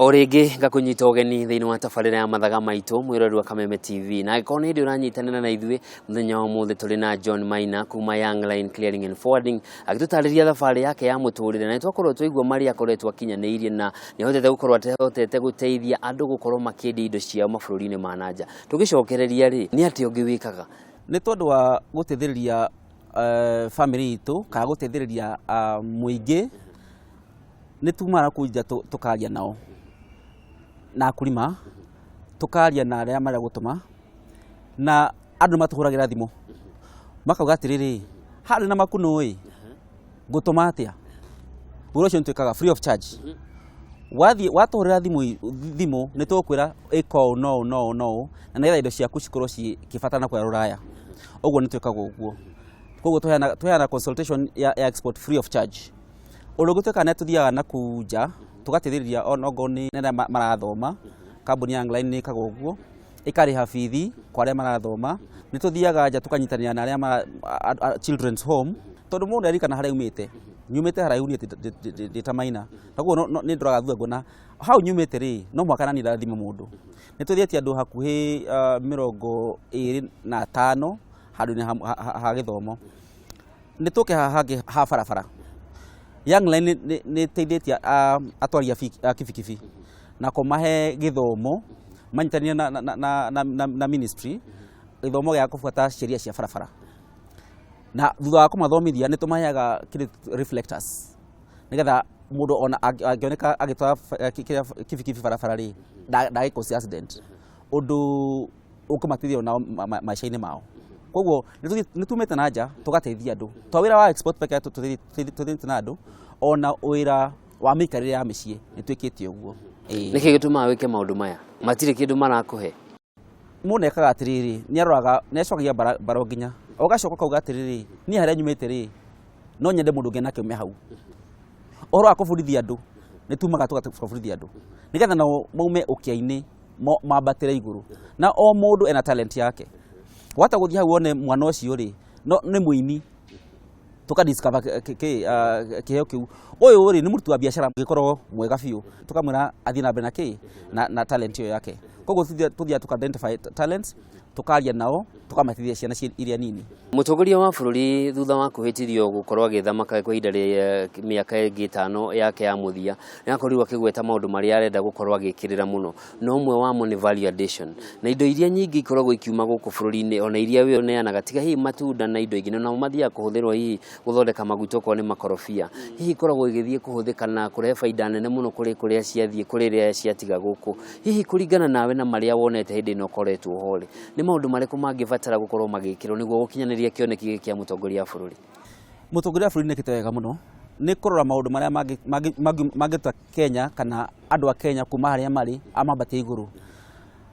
Orege ngakunyita ogeni thiini wa tabarira ya mathaga maitu mwirori wa Kameme TV na ikone ndi uranyitanira na ithuĩ muthenya wa muthe tuli na John Maina kuma Young Line Clearing and Forwarding agitutariria thabari yake ya muturire na twakorwo twaigua mari akoretwo akinyanĩirie na nihotete gukorwo atehotete guteithia andu gukorwo makĩendia indo ciao mabũrũri-inĩ ma nanja. Tugicokereria ri ni ati ungi wikaga ni tondu wa guteithĩrĩria family itu kana guteithĩrĩria muingi ni tumara kuja tukaria nao na kulima tukaria na aria mara gutuma na andu matuhuragira thimu makauga atiriri hari na makuno gutuma atia urocio ntwikaga free of charge watuhurira thimu ni tukwira iko no na ngetha indo ciaku cikorwo cikibatana kwa ruraya oguo ni twikaga uguo koguo tuhana consultation ya export free of charge uruguteka na tuthiaga na kuja tugateithĩrĩria onogo ni nenda marathoma kambuni ya Young Line ni ikaga uguo ikariha bithi kwa aria marathoma ni tuthiaga nja tukanyitanĩra na aria children's home tondu mundu arikana haria umite nyumite haraihu ni ditamaina naguo ni ndoraga thuagona hau nyumite ri no mwaka nani ndathima mundu ni tuthiatie andu hakuhi 25 handu ni ha githomo ni tuke hage ha barabara Young Line ni teithĩtie atwaria kibikibi na kumahe githomo manyitanĩire na ministry githomo gĩa kubuata sheria cia barabara na thutha wa kumathomithia ni tumaheaga reflectors nigetha mundu ona angioneka agitwara kibikibi barabara ri ndagikosi accident undu ukumatithia na maisha-inĩ mao. Koguo ni tumete na nja tugateithia andu twawira wa export peke tuthithite na andu ona wira wa mikarire ya micii ni twikite uguo niki gituma wike maundu maya matire kindu marakuhe mundu ekaga atiriri ni aroraga ni acokagia baro nginya ugacoka kauga atiriri ni haria nyumite ri no nyende mundu ngena kiume hau oro akubundithia andu ni tumaga tukabundithia andu nigetha no maume ukia-ini mambatire iguru na o mundu ena talent yake wata guthia hau one mwana ucio ri no ni muini tukadiscover kiheo kiu uyu ri ni murutu wa biashara gikorwo mwega biu tukamwira athie na mbere na talent yo yake koguo tuthia tuka identify talents tukaria nao tukamatithia ciana iria nini. Mutongoria wa bururi thutha wa kuhitirio gukorwo agithamaka kwa ihinda rĩa mĩaka ĩngĩ 5 yake ya muthia ni akorirwo akigweta maundu maria arenda gukorwo agikirira muno no umwe wamo ni value addition na indo iria nyingi ikoragwo ikiuma guku bururi-ini ona iria we oneanaga tiga hihi matunda na indo ingĩ na mathia kuhuthirwo hihi guthondeka maguta kwa ni makorobia hihi ikoragwo igithie kuhuthika na kurehe faida nene muno kuri kuria ciathie kuri ria ciatiga guku hihi kuringana nawe na maria wonete hindi no koretwo hore ni maundu mariku mangibatara gukorwo magikirwo niguo gukinyaniria kioneki giki kia mutongoria wa bururi. Mutongoria wa bururi ni kitwega muno ni kurora maundu maria mangita Kenya kana andu a Kenya kuma haria mari amambatia iguru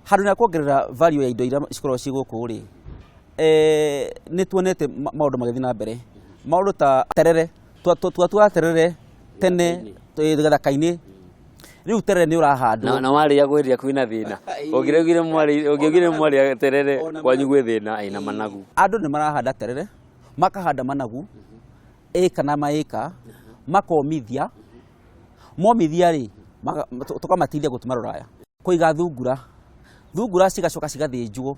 handu na kuongerera value ya indo iria cikorwo ciguku ri ni tuonete maundu magithii na mbere maundu ta terere twa terere tene githaka-ini riu terere ni urahandwo na wari ya gweria kwina thina ungirugire mwari terere kwanyu gwe thina ina managu andu ni marahanda terere makahanda managu eka na maeka makomithia momithia ri tukamatithia gutuma ruraya kuiga thungura cigacoka cigathinjwo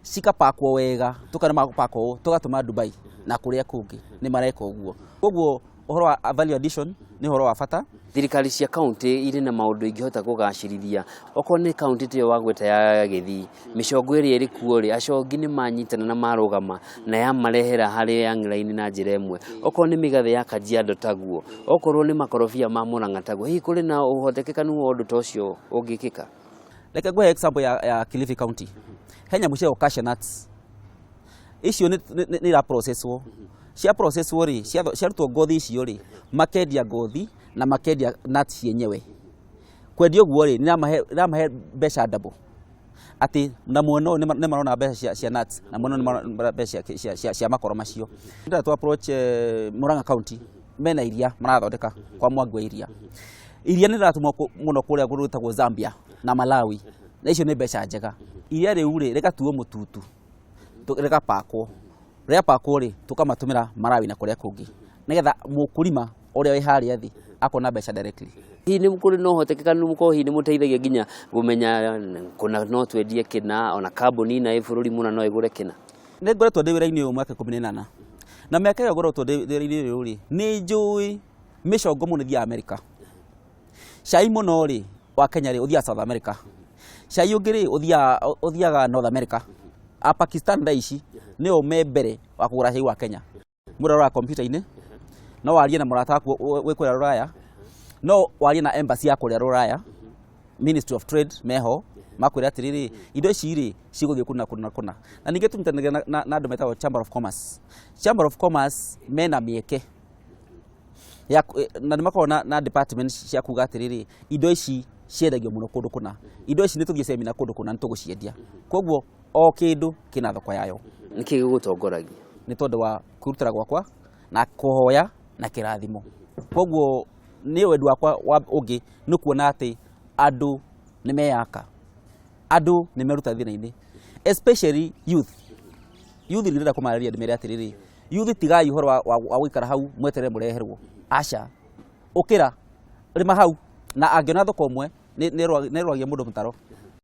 cikapakwo wega tukana magupakwo tugatuma Dubai na kuria kungi ni mareka uguo koguo uhoro wa value addition ni uhoro wa bata. Thirikari cia kaunti iri na maundu ingihota kugacirithia okorwo ni kaunti tiyo wagweta ya Githii micongo iri iri kuo ri acongi ni manyitana na marugama na ya marehera hari Young Line na njira imwe okorwo ni migathe ya Kajiado taguo okorwo ni makorobia ma Murang'a taguo hihi kuri na uhotekekanu wa undu ta ucio ungikika. Like go example ya Kilifi County henya mucio cashew nuts icio ni ra processwo cia processwo ri cia rutwo ngothi icio ri makendia ngothi na makendia nuts yenyewe kwendia guo ri ni mahe mbeca double ati na muono ni marona mbeca cia nuts na muono ni marona mbeca cia makoro macio nda tu approach Murang'a County mena iria marathondeka kwa mwangu iria ni ratumwo muno kuria gurutagwo Zambia na Malawi na icio ni mbeca njega iria riu ri rikatuo mututu rikapakwo ria pakwo ri tukamatumira Malawi na kuria kungi nigetha mukulima uria wi haria thi akona mbeca directly. Hihi nĩ kũrĩ no hotekekanu mũkorwo hihi nĩ mũteithagia nginya gũmenya kuna no twendie kĩna ona kambuni na bũrũri mũna no ĩgũre kĩna? Nĩ ngoretwo ndĩ wĩra-inĩ ũyũ mwaka 18 na mĩaka ĩyo ngoretwo ndĩ wĩra-inĩ ũyũ rĩ nĩ njũĩ mĩcongo mũno thia Amerika. Cai mũno rĩ wa Kenya rĩ ũthiaga South America. Cai ũngĩ rĩ ũthiaga North America. A Pakistan thaa ici nĩo me mbere wa kũgũra cai wa Kenya. Mũrora wa kompiuta-inĩ no warie na mũrata waku wĩ kũrĩa Rũraya, no warie na embassy ya kũrĩa Rũraya, Ministry of Trade meho makwĩra atĩrĩrĩ indo ici rĩ cigũthiĩ kuna. Na ningĩ tũnyitanagĩra na andũ metagwo Chamber of Commerce. Chamber of Commerce mena mĩeke na nĩ makoragwo na department cia kuga atĩrĩrĩ indo ici ciendagio mũno kũndũ kuna. Indo ici nĩ tũthiĩ semina kũndũ kuna nĩ tũgũciendia. Koguo o kĩndũ kĩna thoko yayo. Nĩkĩ gĩgũtongoragia? Nĩ tondũ wa kwĩrutĩra gwakwa na kũhoya na kĩrathimo. Koguo nĩ wendu wakwa ũngĩ nĩ kuona atĩ andũ nĩ meyaka. Andũ nĩ meruta thĩna-inĩ. Especially youth. Youth nĩ ndĩrenda kũmarĩria ndĩmere atĩrĩrĩ youth tigai ũhoro wa gũikara hau mweterere mũreherwo. Aca ũkĩra rĩma hau na angĩona thoko ũmwe nĩ rwagia mũndũ mũtaro.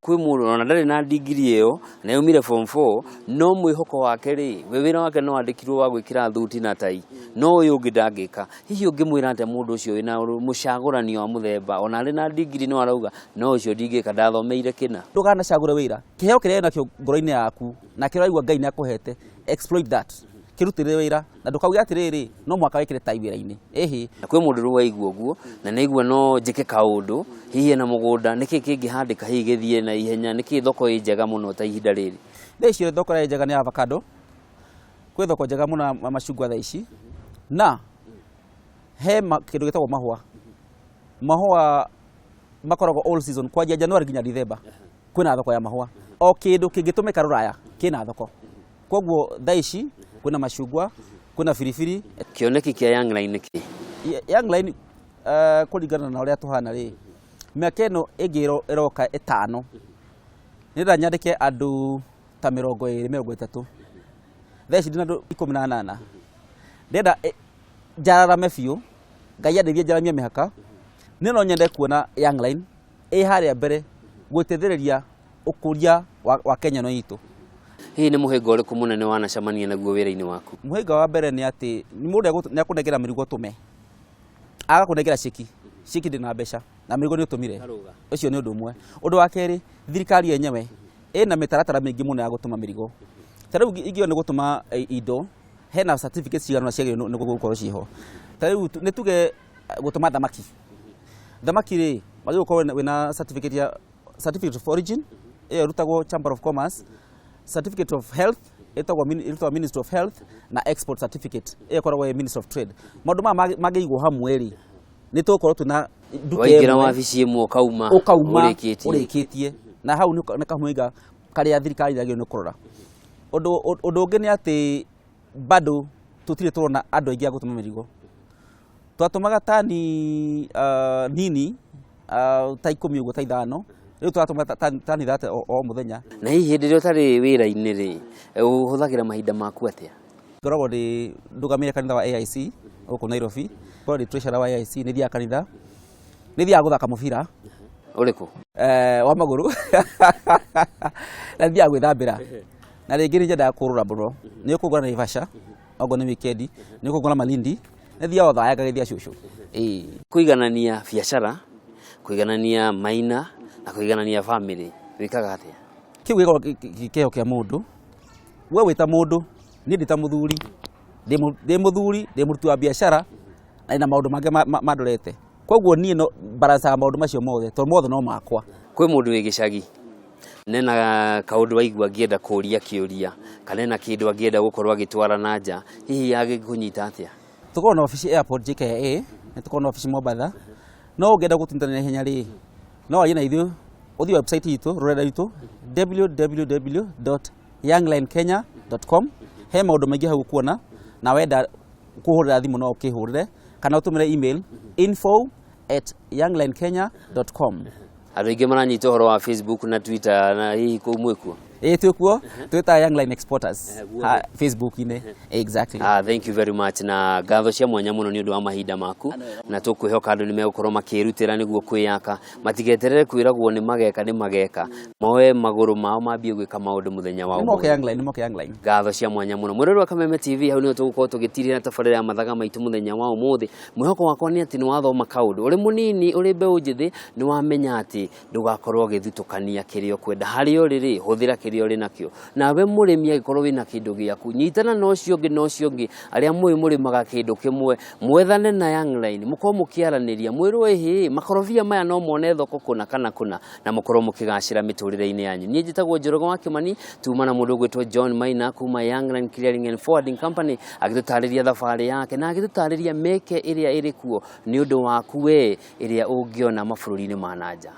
Kwĩ mũndũ ona ndarĩ na degree ĩyo na yaumire form 4 no mwĩhoko wake rĩ we wĩra wake no andĩkirwo wa gwĩkĩra thuti na tai no ũyũ ũngĩ ndangĩka. Hihi ũngĩmwĩra atĩ mũndũ ũcio wĩna mũcagũranio wa mũthemba ona arĩ na degree no arauga no ũcio ndingĩka ndathomeire kĩna? Ndũkanacagũre wĩra. Kĩheo kĩrĩa nakĩo ngoro-inĩ yaku na kĩrĩa waigua Ngai nĩakũhete, exploit that. Kĩrutĩre wĩra na ndũkauge atĩrĩrĩ no mwaka wĩkĩre tai wĩra-inĩ. Ĩhĩ na kwĩ mũndũ rĩu waigua ũguo na naigua no njĩke kaũndũ hihi na mũgũnda nĩkĩ kĩngĩhandĩka hihi gĩthiĩ na ihenya, nĩkĩ thoko ĩ njega mũno ta ihinda rĩrĩ? Thaa ici thoko ĩ njega nĩ avocado. Kwĩ thoko njega mũno macungwa thaa ici na he kĩndũ gĩtagwo mahũa. Mahũa makoragwo all season kwanjia January nginya December. Kwĩna thoko ya mahũa. O kĩndũ kĩngĩtũmĩka Rũraya kĩna thoko. Koguo thaa ici kwĩna macungwa, kwĩna biribiri. Kĩoneki kĩa Young Line nĩkĩ? Young Line kũringana na ũrĩa tũhana rĩ mĩaka ĩno ĩngĩ ĩroka 5 nĩnda nyandĩke andũ ta 20-30. Thaa ici ndina andũ 18. Ndenda njararame biũ Ngai andĩrie njaramie mĩhaka. No nyende kuona Young Line ĩ harĩa mbere gwĩteithĩrĩria ũkũria wa Kenya no itũ. Hihi nĩ mũhĩnga ũrĩkũ mũnene wanacemania naguo wĩra-inĩ waku? Mũhĩnga wa mbere nĩ atĩ mũndũ nĩakũnengera mĩrigo tũme agakũnengera ceki ndĩna mbeca na mĩrigo nĩ ũtũmire. Ũcio nĩ ũndũ ũmwe. Ũndũ wa kerĩ thirikari yenyewe ĩna mĩtaratara mĩingĩ mũno ya gũtũma mĩrigo. Ta rĩu ingĩona nĩ gũtũma indo hena certificates cigana ciagĩrĩirwo nĩ gũkorwo ciho. Ta rĩu nĩ tuge gũtũma thamaki. Thamaki rĩ magĩrĩirwo gũkorwo wĩna certificate of origin ĩyo ĩrutagwo Chamber of Commerce. Certificate of Health ĩtagwo Ministry of Health na export certificate ĩkoragwo Ministry of Trade. Maũndũ maya mangĩigwo hamwe rĩ nĩ tũgũkorwo tuna nduka ĩmwe wabici ĩmwe ũkauma ũrĩkĩtie na hau nĩ kamũiga karĩa thirikari yagĩrĩirwo nĩ kũrora. Ũndũ ũngĩ nĩ atĩ bado tũtirĩ tũrona andũ aingĩ a gũtũma mĩrigo. Twatũmaga tani nini ta 10 ũguo ta 5 rĩu twatũma tani thate o mũthenya. Na hihi hĩndĩ ĩrĩa ũtarĩ wĩra-inĩ rĩ ũhũthagĩra mahinda maku atĩa? Ngoragwo ndũgamĩire kanitha wa AIC gũkũ Nairobi. Ngoragwo ndĩ treasurer wa AIC, nĩ thiaga kanitha, nĩ thiaga gũthaka mũbira. Ũrĩkũ? Wa magũrũ. Na thiaga gwĩthambĩra. Na rĩngĩ nĩ nyendaga kũrũra mũno. Nĩ ũkũngũra Naivasha okorwo nĩ wikendi, nĩ ũkũngũra Malindi, nĩ thiaga Othaya ngagĩthia cũcũ. Kũiganania biacara, kũiganania maina na kũiganania family wĩkaga atĩa? Kĩu gĩkoragwo kĩheo kĩa mũndũ. We wĩta mũndũ niĩ ndĩ ta mũthuri, ndĩ mũthuri, ndĩ mũruti wa biacara na maũndũ mangĩ mandorete. Koguo niĩ no balancaga maũndũ macio mothe tondũ mothe no makwa. Kwĩ mũndũ wĩ gĩcagi nena kaũndũ waigua angĩenda kũũria kĩũria kana na kĩndũ angĩenda gũkorwo agĩtwara na nja, hihi agĩkũnyita atĩa? Tũkoragwo na ofici airport JKIA, nĩ tũkoragwo na ofici Mombasa. No ũngĩenda gũtũnyitanĩra ihenya rĩ no warie na ithuĩ ũthiĩ website itũ rũrenda itũ www.younglinekenya.com. He maũndũ maingĩ hau kuona na wenda kũhũrĩra thimũ no ũkĩhũrĩre kana ũtũmĩre email info@younglinekenya.com. Andũ aingĩ maranyita ũhoro wa Facebook na Twitter na hihi kũu mwĩkuo? twikuo twita Young Line Exporters Facebook ine exactly. Thank you very much na ngatho cia mwanya muno ni undu wa mahinda maku na tukwihoka andu ni megukorwo makirutira niguo kwiyaka matigeterere kwiragwo ni mageka moe maguru mao mambie gwika maundu muthenya wao Nimoke Young Line ngatho cia mwanya muno mwirori wa Kameme TV hau ni tugukorwo tugitiria tabarira ya mathaga maitu muthenya wao muthi mwihoko wakwa ni ati ni wathoma kaundu uri munini uri mbeu njithi ni wamenya ati ndugakorwo githutukania kirio kwenda hari uriri huthira kirio ri nakio nawe murimi agikorwo wina kindu giaku nyitana no cio ngi aria muri maga kindu kimwe mwethane na Young Line mukorwo mukiaraniria mwirwe hi makorobia maya no mone thoko kuna na mukorwo mukigacira miturire-ini yanyu nie njitagwo Njoroge wa Kimani tuma na mundu gwitwo John Maina kuma Young Line Clearing and Forwarding Company agitutariria thabari yake na agitutariria meke iria iri kuo ni undu waku we iria ungiona mabururi-ini ma nanja.